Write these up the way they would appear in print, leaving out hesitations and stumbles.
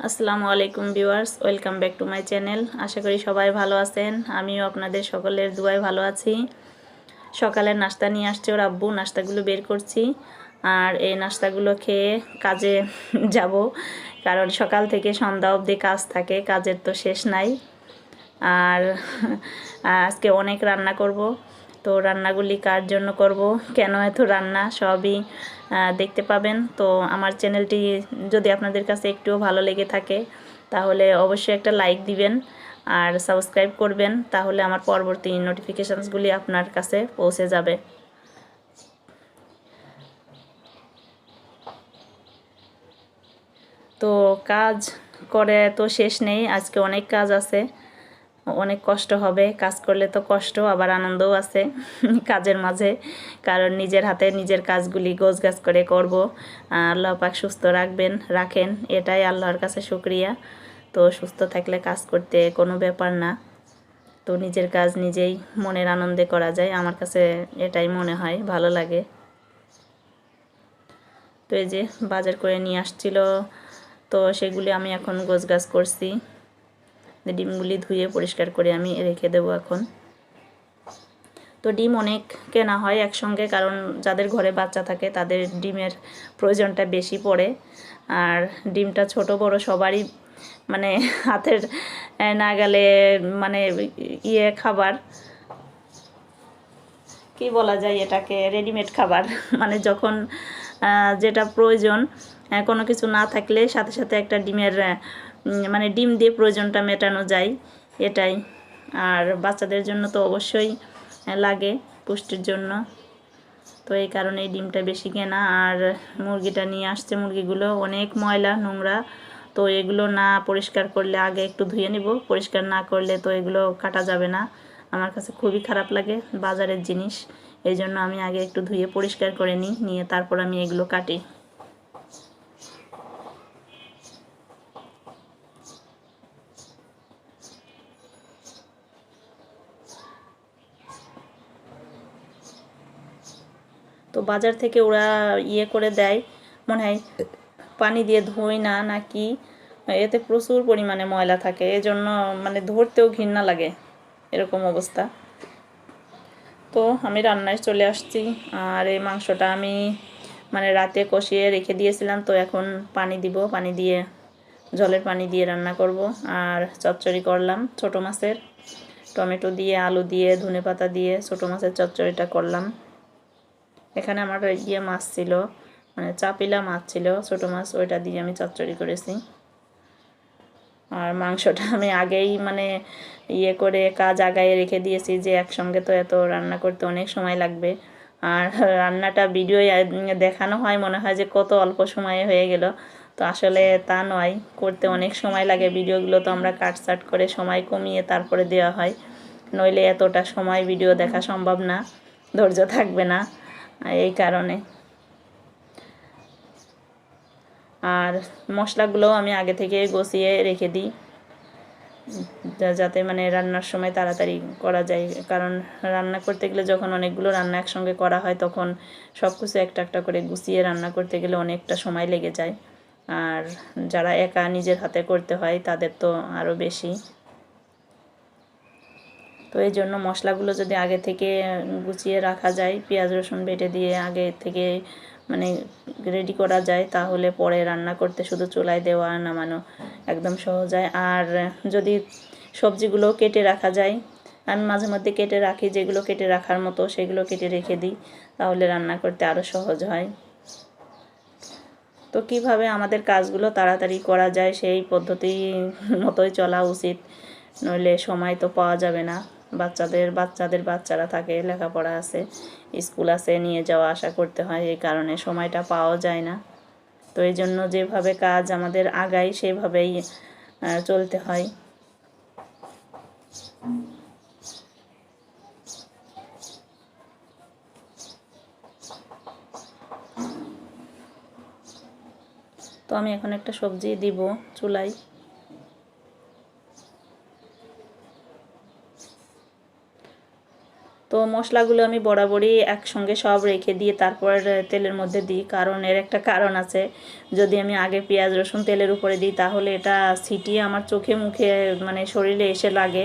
আসসালামু আলাইকুম viewers, welcome back to my channel. আশা করি সবাই ভালো আছেন। আমিও আপনাদের সকলের দুয়ায় ভালো আছি। সকালের নাস্তা নিয়ে আসছে ওর আব্বু, নাস্তাগুলো বের করছি। আর এই নাস্তাগুলো খেয়ে কাজে যাব, কারণ সকাল থেকে সন্ধ্যা অবধি কাজ থাকে, কাজের তো শেষ নাই। আর আজকে অনেক রান্না করব। তো রান্নাগুলি কার জন্য করব, কেন এত রান্না, সবই দেখতে পাবেন। তো আমার চ্যানেলটি যদি আপনাদের কাছে একটুও ভালো লেগে থাকে তাহলে অবশ্যই একটা লাইক দিবেন আর সাবস্ক্রাইব করবেন, তাহলে আমার পরবর্তী নোটিফিকেশানসগুলি আপনার কাছে পৌঁছে যাবে। তো কাজ করে তো শেষ নেই, আজকে অনেক কাজ আছে, অনেক কষ্ট হবে। কাজ করলে তো কষ্ট, আবার আনন্দও আছে কাজের মাঝে, কারণ নিজের হাতে নিজের কাজগুলি গোছগাছ করে করব। আল্লাহ পাক সুস্থ রাখেন, এটাই আল্লাহর কাছে শুকরিয়া। তো সুস্থ থাকলে কাজ করতে কোনো ব্যাপার না। তো নিজের কাজ নিজেই মনের আনন্দে করা যায়, আমার কাছে এটাই মনে হয়, ভালো লাগে। তো এই যে বাজার করে নিয়ে আসছিল, তো সেগুলি আমি এখন গোছগাছ করছি। ডিমগুলি ধুয়ে পরিষ্কার করে আমি রেখে দেবো এখন। তো ডিম অনেক কেনা হয় একসঙ্গে, কারণ যাদের ঘরে বাচ্চা থাকে তাদের ডিমের প্রয়োজনটা বেশি পড়ে। আর ডিমটা ছোট বড় সবারই মানে হাতের নাগালে, মানে খাবার কি বলা যায় এটাকে, রেডিমেড খাবার মানে যখন যেটা প্রয়োজন, কোনো কিছু না থাকলে সাথে সাথে একটা ডিমের মানে ডিম দিয়ে প্রয়োজনটা মেটানো যায়, এটাই। আর বাচ্চাদের জন্য তো অবশ্যই লাগে পুষ্টির জন্য, তো এই কারণে এই ডিমটা বেশি কেনা। আর মুরগিটা নিয়ে আসছে, মুরগিগুলো অনেক ময়লা নোংরা, তো এগুলো না পরিষ্কার করলে, আগে একটু ধুয়ে নিব, পরিষ্কার না করলে তো এগুলো কাটা যাবে না। আমার কাছে খুবই খারাপ লাগে বাজারের জিনিস, এই জন্য আমি আগে একটু ধুয়ে পরিষ্কার করে নিয়ে তারপর আমি এগুলো কাটি। তো বাজার থেকে ওরা করে দেয়, মনে হয় পানি দিয়ে ধোয় না নাকি, এতে প্রচুর পরিমাণে ময়লা থাকে, এজন্য মানে ধরতেও ঘৃণা লাগে, এরকম অবস্থা। তো আমি রান্নায় চলে আসছি। আর এই মাংসটা আমি মানে রাতে কষিয়ে রেখে দিয়েছিলাম, তো এখন পানি দিব, পানি দিয়ে জলের পানি দিয়ে রান্না করব। আর চচ্চড়ি করলাম ছোট মাছের, টমেটো দিয়ে আলু দিয়ে ধনেপাতা দিয়ে ছোট মাছের চচ্চড়িটা করলাম। এখানে আমার মাছ ছিল, মানে চাপিলা মাছ ছিল, ছোট মাছ, ওইটা দিয়ে আমি চচ্চড়ি করেছি। আর মাংসটা আমি আগেই মানে করে কাজ আগায় রেখে দিয়েছি, যে একসঙ্গে তো এত রান্না করতে অনেক সময় লাগবে। আর রান্নাটা ভিডিও দেখানো হয়, মনে হয় যে কত অল্প সময়ে হয়ে গেল, তো আসলে তা নয়, করতে অনেক সময় লাগে। ভিডিওগুলো তো আমরা কাটসাট করে সময় কমিয়ে তারপরে দেওয়া হয়, নইলে এতটা সময় ভিডিও দেখা সম্ভব না, ধৈর্য থাকবে না, এই কারণে। আর মশলাগুলোও আমি আগে থেকে গুছিয়ে রেখে দিই, যাতে মানে রান্নার সময় তাড়াতাড়ি করা যায়। কারণ রান্না করতে গেলে যখন অনেকগুলো রান্না একসঙ্গে করা হয়, তখন সব কিছু একটা একটা করে গুছিয়ে রান্না করতে গেলে অনেকটা সময় লেগে যায়। আর যারা একা নিজের হাতে করতে হয় তাদের তো আরও বেশি। তো এই জন্য মশলাগুলো যদি আগে থেকে গুছিয়ে রাখা যায়, পেঁয়াজ রসুন বেটে দিয়ে আগে থেকে মানে রেডি করা যায়, তাহলে পরে রান্না করতে শুধু চুলায় দেওয়া নামানো একদম সহজ হয়। আর যদি সবজিগুলো কেটে রাখা যায়, আমি মাঝে মধ্যে কেটে রাখি, যেগুলো কেটে রাখার মতো সেগুলো কেটে রেখে দিই, তাহলে রান্না করতে আরও সহজ হয়। তো কিভাবে আমাদের কাজগুলো তাড়াতাড়ি করা যায় সেই পদ্ধতি মতোই চলা উচিত, নইলে সময় তো পাওয়া যাবে না। বাচ্চারা থাকে, লেখাপড়া আছে, স্কুল আছে, নিয়ে যাওয়া আসা করতে হয়, এই কারণে সময়টা পাওয়া যায় না। তো এই জন্য যেভাবে কাজ আমাদের আগায় সেভাবেই চলতে হয়। তো আমি এখন একটা সবজি দিব চুলায়। তো মশলাগুলো আমি বরাবরই একসঙ্গে সব রেখে দিয়ে তারপর তেলের মধ্যে দিই, কারণ এর একটা কারণ আছে। যদি আমি আগে পেঁয়াজ রসুন তেলের উপরে দিই তাহলে এটা ছিটিয়ে আমার চোখে মুখে মানে শরীরে এসে লাগে,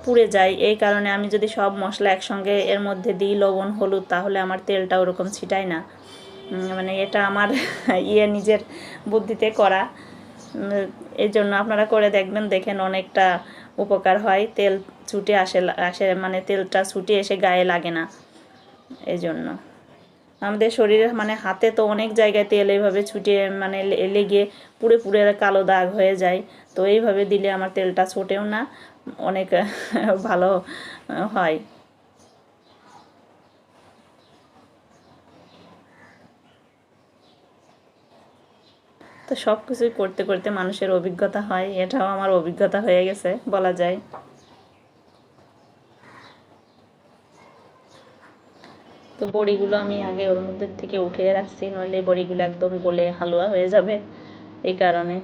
পুড়ে যায়। এই কারণে আমি যদি সব মশলা একসঙ্গে এর মধ্যে দিই, লবণ হলুদ, তাহলে আমার তেলটা ওরকম ছিটায় না। মানে এটা আমার নিজের বুদ্ধিতে করা। এই জন্য আপনারা করে দেখবেন, দেখেন অনেকটা উপকার হয়। তেল ছুটে আসে মানে তেলটা ছুটে এসে গায়ে লাগে না। এই জন্য আমাদের শরীরে মানে হাতে তো অনেক জায়গায় তেল এইভাবে ছুটে মানে লেগে পুড়ে পুড়ে কালো দাগ হয়ে যায়। তো এইভাবে দিলে আমার তেলটা ছোটেও না, অনেক ভালো হয়। তো সব কিছুই করতে করতে মানুষের অভিজ্ঞতা হয়, এটাও আমার অভিজ্ঞতা হয়ে গেছে বলা যায়। তো বড়িগুলো আমি আগে ওর মধ্যে থেকে উঠিয়ে রাখছি, নইলে বড়িগুলো একদম গলে হালুয়া হয়ে যাবে, এই কারণে।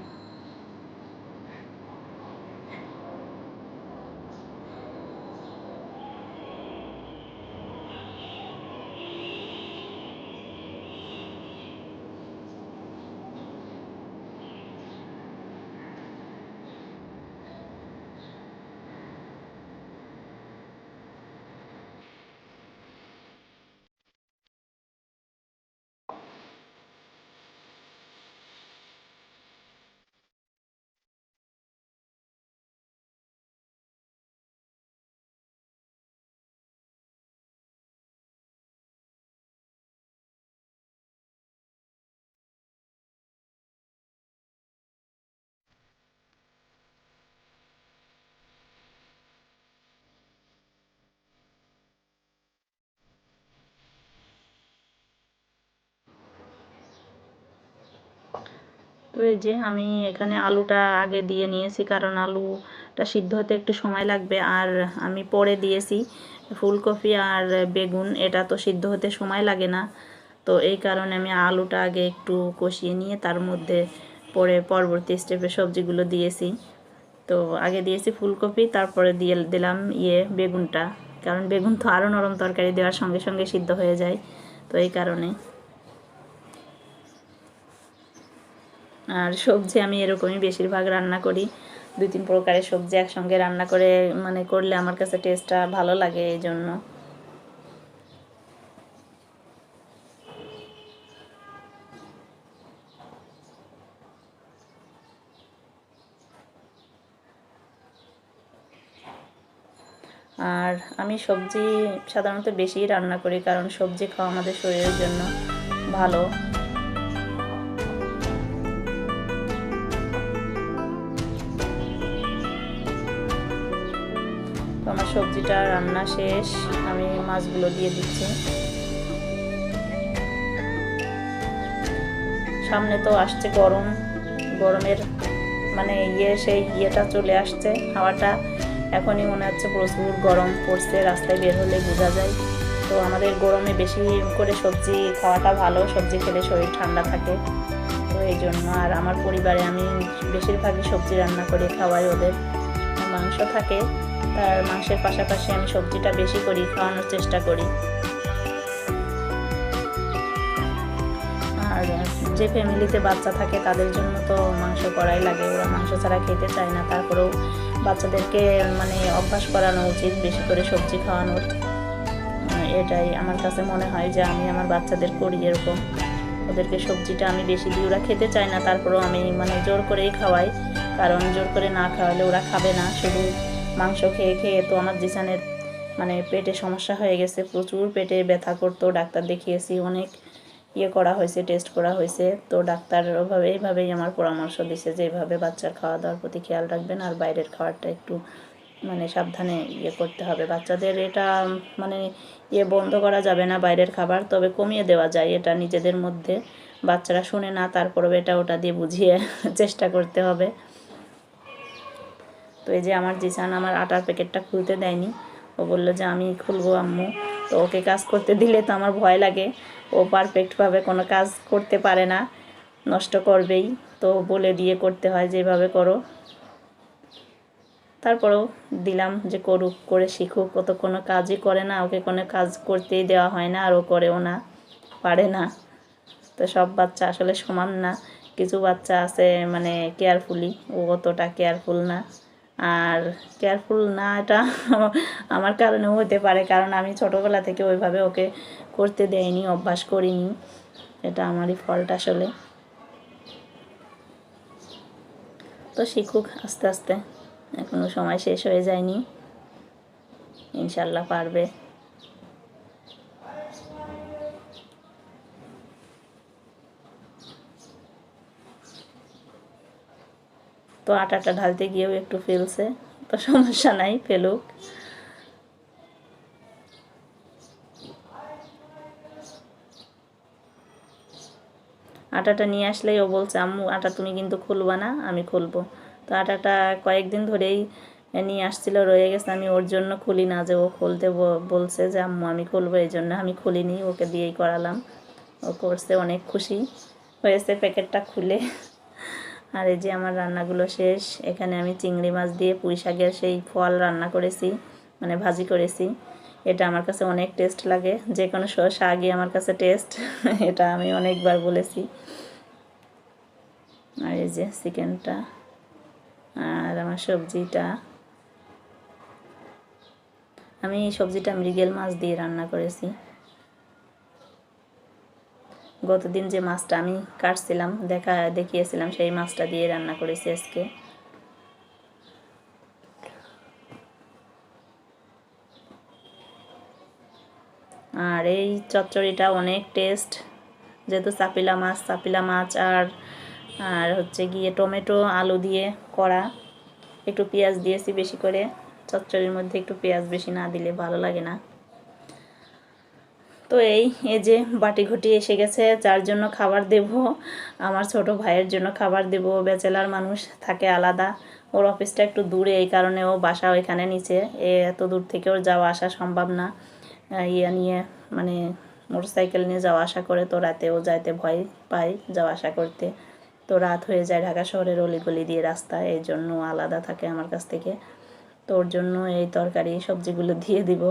তো এই যে আমি এখানে আলুটা আগে দিয়ে নিয়েছি, কারণ আলুটা সিদ্ধ হতে একটু সময় লাগবে। আর আমি পরে দিয়েছি ফুলকপি আর বেগুন, এটা তো সিদ্ধ হতে সময় লাগে না। তো এই কারণে আমি আলুটা আগে একটু কষিয়ে নিয়ে তার মধ্যে পরে পরবর্তী স্টেপে সবজিগুলো দিয়েছি। তো আগে দিয়েছি ফুলকপি, তারপরে দিয়ে দিলাম বেগুনটা, কারণ বেগুন তো আরও নরম, তরকারি দেওয়ার সঙ্গে সঙ্গে সিদ্ধ হয়ে যায়। তো এই কারণে। আর সবজি আমি এরকমই বেশিরভাগ রান্না করি, 2-3 প্রকারের সবজি একসঙ্গে রান্না করে মানে করলে আমার কাছে টেস্টটা ভালো লাগে, এই জন্য। আর আমি সবজি সাধারণত বেশিই রান্না করি, কারণ সবজি খাওয়া আমাদের শরীরের জন্য ভালো। তো আমার সবজিটা রান্না শেষ, আমি মাছগুলো দিয়ে দিচ্ছি। সামনে তো আসছে গরমের মানে সেই ইয়েটা চলে আসছে, হাওয়াটা এখনই মনে হচ্ছে প্রচুর গরম পড়ছে, রাস্তায় বের হলে বোঝা যায়। তো আমাদের গরমে বেশি করে সবজি খাওয়াটা ভালো, সবজি খেলে শরীর ঠান্ডা থাকে। তো এই জন্য আর আমার পরিবারে আমি বেশিরভাগই সবজি রান্না করে খাওয়াই ওদের। মাংস থাকে, তার মাংসের পাশাপাশি আমি সবজিটা বেশি করি, খাওয়ানোর চেষ্টা করি। আর যে ফ্যামিলিতে বাচ্চা থাকে তাদের জন্য তো মাংস করাই লাগে, ওরা মাংস ছাড়া খেতে চায় না। তারপরেও বাচ্চাদেরকে মানে অভ্যাস করানো উচিত বেশি করে সবজি খাওয়ানোর। এটাই আমার কাছে মনে হয় যে আমি আমার বাচ্চাদের করি এরকম, ওদেরকে সবজিটা আমি বেশি দিই, ওরা খেতে চায় না, তারপরেও আমি মানে জোর করেই খাওয়াই। কারণ জোর করে না খাওয়ালে ওরা খাবে না, শুধু মাংস খেয়ে খেয়ে তো আমার জিসানের মানে পেটে সমস্যা হয়ে গেছে, প্রচুর পেটে ব্যথা করতো, ডাক্তার দেখিয়েছি, অনেক করা হয়েছে, টেস্ট করা হয়েছে। তো ডাক্তার এইভাবেই আমার পরামর্শ দিছে যে এইভাবে বাচ্চার খাওয়া দাওয়ার প্রতি খেয়াল রাখবেন, আর বাইরের খাবারটা একটু মানে সাবধানে করতে হবে। বাচ্চাদের এটা মানে বন্ধ করা যাবে না বাইরের খাবার, তবে কমিয়ে দেওয়া যায় এটা নিজেদের মধ্যে। বাচ্চারা শুনে না, তারপরেও এটা ওটা দিয়ে বুঝিয়ে চেষ্টা করতে হবে। তো এই যে আমার জিসান আমার আটার প্যাকেটটা খুলতে দেয়নি, ও বললো যে আমি খুলবো আম্মু। তো ওকে কাজ করতে দিলে তো আমার ভয় লাগে, ও পারফেক্টভাবে কোনো কাজ করতে পারে না, নষ্ট করবেই। তো বলে দিয়ে করতে হয় যেভাবে করো। তারপরেও দিলাম যে করুক, করে শিখুক। ও তো কোনো কাজই করে না, ওকে কোনো কাজ করতেই দেওয়া হয় না, আর ও করেও না, পারে না। তো সব বাচ্চা আসলে সমান না, কিছু বাচ্চা আছে মানে কেয়ারফুলি, ও অতটা কেয়ারফুল না। আর কেয়ারফুল না এটা আমার কারণেও হতে পারে, কারণ আমি ছোটোবেলা থেকে ওইভাবে ওকে করতে দেয়নি, অভ্যাস করিনি, এটা আমারই ফল্ট আসলে। তো শিখুক আস্তে আস্তে, এখনও সময় শেষ হয়ে যায়নি, ইনশাল্লাহ পারবে। তো আটাটা ঢালতে গিয়েও একটু ফেলছে, তো সমস্যা নাই, ফেলুক। আটাটা নিয়ে আসলেই ও বলছে, আম্মু আটা তুমি কিন্তু খুলবা না, আমি খুলবো। তো আটাটা কয়েকদিন ধরেই নিয়ে আসছিল, রয়ে গেছে, আমি ওর জন্য খুলি না, যে ও খুলতে বলছে যে আম্মু আমি খুলবো, এই জন্য আমি খুলিনি, ওকে দিয়েই করালাম। ও করছে, অনেক খুশি হয়েছে প্যাকেটটা খুলে। আর এই যে আমার রান্নাগুলো শেষ। এখানে আমি চিংড়ি মাছ দিয়ে পুঁই শাকের সেই ফল রান্না করেছি, মানে ভাজি করেছি। এটা আমার কাছে অনেক টেস্ট লাগে, যে কোনো শাকই আমার কাছে টেস্ট, এটা আমি অনেকবার বলেছি। আর এই যে চিকেনটা, আর আমার সবজিটা, আমি এই সবজিটা মৃগেল মাছ দিয়ে রান্না করেছি। গতদিন যে মাছটা আমি কাটছিলাম, দেখিয়েছিলাম, সেই মাছটা দিয়ে রান্না করেছি আজকে। আর এই চচ্চড়িটা অনেক টেস্ট, যেহেতু চাপিলা মাছ আর আর হচ্ছে গিয়ে টমেটো আলু দিয়ে করা, একটু পেঁয়াজ দিয়েছি বেশি করে, চচ্চড়ির মধ্যে একটু পেঁয়াজ বেশি না দিলে ভালো লাগে না। তো এই যে বাটি ঘটি এসে গেছে, যার জন্য খাবার দেব, আমার ছোট ভাইয়ের জন্য খাবার দেব। ব্যাচেলার মানুষ, থাকে আলাদা, ওর অফিসটা একটু দূরে, এই কারণে ও বাসা ওইখানে নিচে, এত দূর থেকে ওর যাওয়া আসা সম্ভব না, ইয়ে নিয়ে মানে মোটরসাইকেল নিয়ে যাওয়া আসা করে, তো রাতেও যাইতে ভয় পাই যাওয়া আসা করতে, তো রাত হয়ে যায় ঢাকা শহরের অলিগলি দিয়ে রাস্তায়, এই জন্য আলাদা থাকে আমার কাছ থেকে। তো ওর জন্য এই তরকারি সবজিগুলো দিয়ে দিব।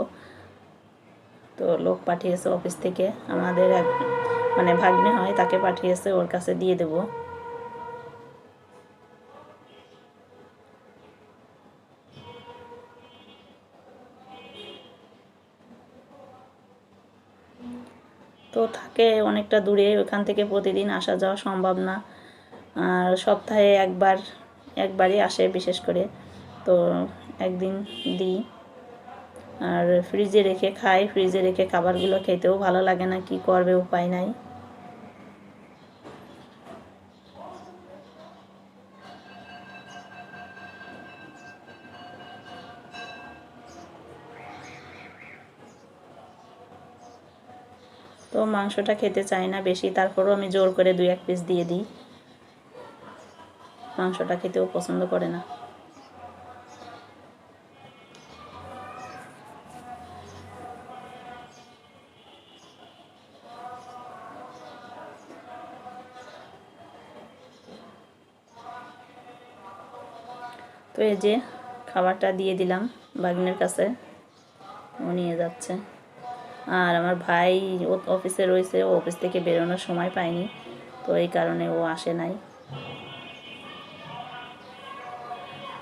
তো লোক পাঠিয়েছে অফিস থেকে, আমাদের এক মানে ভাগ্নে হয়, তাকে পাঠিয়েছে, ওর কাছে দিয়ে দেব। তো থাকে অনেকটা দূরে, ওখান থেকে প্রতিদিন আসা যাওয়া সম্ভব না, আর সপ্তাহে একবারই আসে বিশেষ করে, তো একদিন দিই। আর ফ্রিজে রেখে খাই, ফ্রিজে রেখে খাবারগুলো খেতেও ভালো লাগে না, কি করবে, উপায় নাই। তো মাংসটা খেতে চাই না বেশি, তারপরেও আমি জোর করে 2-1 পিস দিয়ে দিই, মাংসটা খেতেও পছন্দ করে না। তো এই যে খাবারটা দিয়ে দিলাম ভাগ্নের কাছে, ও নিয়ে যাচ্ছে। আর আমার ভাই অফিসে রয়েছে, ও অফিস থেকে বেরোনোর সময় পায়নি, তো এই কারণে ও আসে নাই।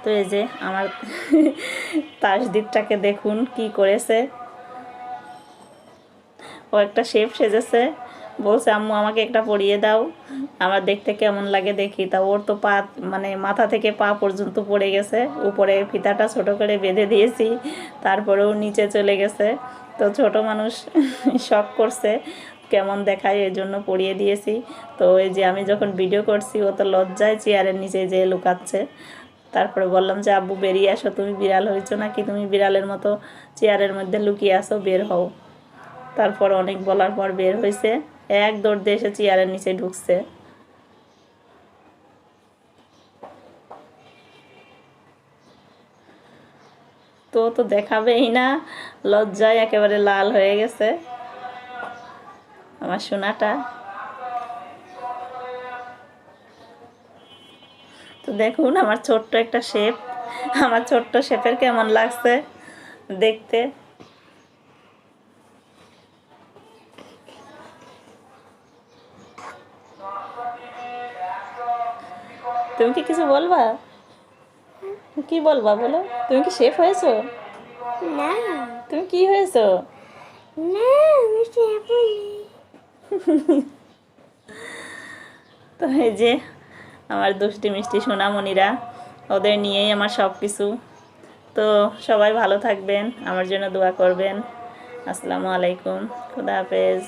তো এই যে আমার তাসদিদটাকে দেখুন কি করেছে, ও একটা শেফ সেজেছে, বলছে আম্মু আমাকে একটা পরিয়ে দাও, আমার দেখতে কেমন লাগে দেখি। তা ওর তো পা মানে মাথা থেকে পা পর্যন্ত পড়ে গেছে, উপরে ফিতাটা ছোট করে বেঁধে দিয়েছি, তারপরেও নিচে চলে গেছে। তো ছোট মানুষ শখ করছে কেমন দেখায়, এই জন্য পরিয়ে দিয়েছি। তো এই যে আমি যখন ভিডিও করছি, ও তো লজ্জায় চেয়ারের নিচে যেয়ে লুকাচ্ছে। তারপরে বললাম যে আব্বু বেরিয়ে আসো, তুমি বিড়াল হয়েছো নাকি, তুমি বিড়ালের মতো চেয়ারের মধ্যে লুকিয়ে আসো, বের হও। তারপর অনেক বলার পর বের হয়েছে, এক দৌড় দিয়ে এসে চেয়ারের নিচে ঢুকছে। তো তো দেখাবেই না, লজ্জায় একেবারে লাল হয়ে গেছে আমার সোনাটা। তো দেখুন আমার ছোট্ট একটা শেপ, আমার ছোট্ট শেফের কেমন লাগছে দেখতে। তুমি কি কিছু বলবা? কি বলবা বলো? তুমি কি শেফ হয়েছো? না তুমি কি হয়েছো? না আমি শেফ হইনি। তো এই যে আমার দুষ্টি মিষ্টি সোনামণিরা, ওদের নিয়েই আমার সব কিছু। তো সবাই ভালো থাকবেন, আমার জন্য দোয়া করবেন। আসসালামু আলাইকুম, খুদা হাফেজ।